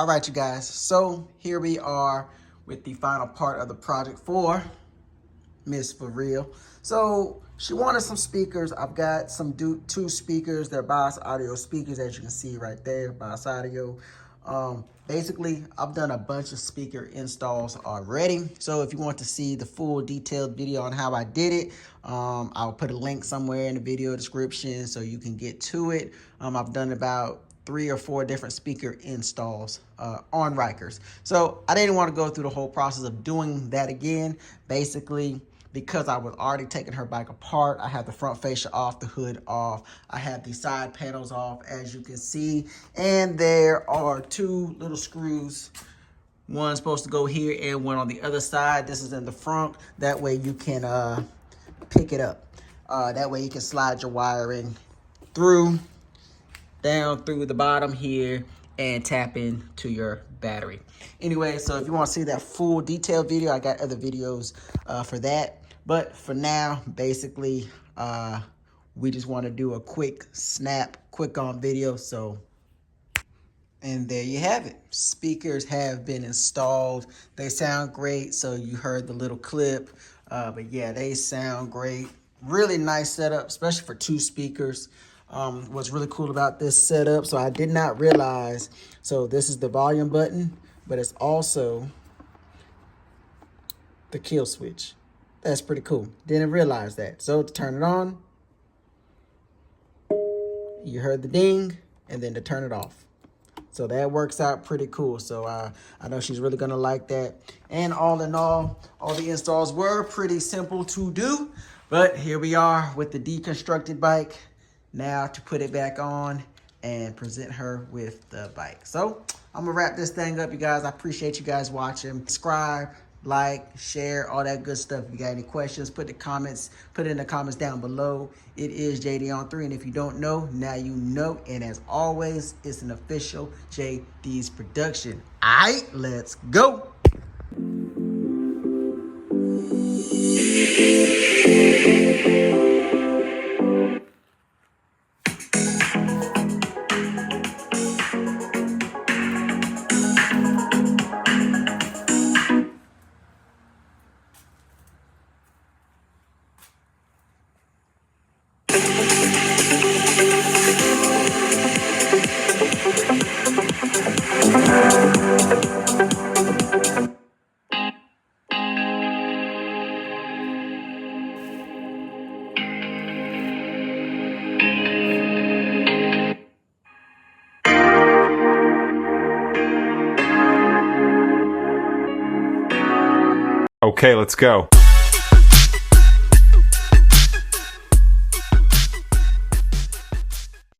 All right, you guys. So here we are with the final part of the project for Miss For Real. So she wanted some speakers. I've got some two speakers. They're Boss Audio speakers, as you can see right there, Boss Audio. Basically, I've done a bunch of speaker installs already. So if you want to see the full detailed video on how I did it, I'll put a link somewhere in the video description so you can get to it. I've done about 3 or 4 different speaker installs on Rikers. So I didn't want to go through the whole process of doing that again. Basically, because I was already taking her bike apart, I have the front fascia off, the hood off. I have the side panels off, as you can see. And there are 2 little screws. One's supposed to go here and one on the other side. This is in the front. That way you can pick it up. That way you can slide your wiring through, down through the bottom here, and tap into your battery. Anyway, so if you want to see that full detailed video, I got other videos for that. But for now, basically, we just want to do a quick snap, quick on video. So, and there you have it. Speakers have been installed. They sound great. So you heard the little clip. But yeah, they sound great. Really nice setup, especially for 2 speakers. What's really cool about this setup, so I did not realize, so this is the volume button, but it's also the kill switch. That's pretty cool. Didn't realize that. So to turn it on, you heard the ding, and then to turn it off. So that works out pretty cool. So I know she's really gonna like that. And all in all the installs were pretty simple to do, but here we are with the deconstructed bike. Now to put it back on and present her with the bike. So I'm gonna wrap this thing up, you guys. I appreciate you guys watching. Subscribe, like, share, all that good stuff. If you got any questions, put it in the comments down below. It is JD on 3, and if you don't know, now you know. And as always, it's an official JD's production. All right, let's go. Okay, let's go.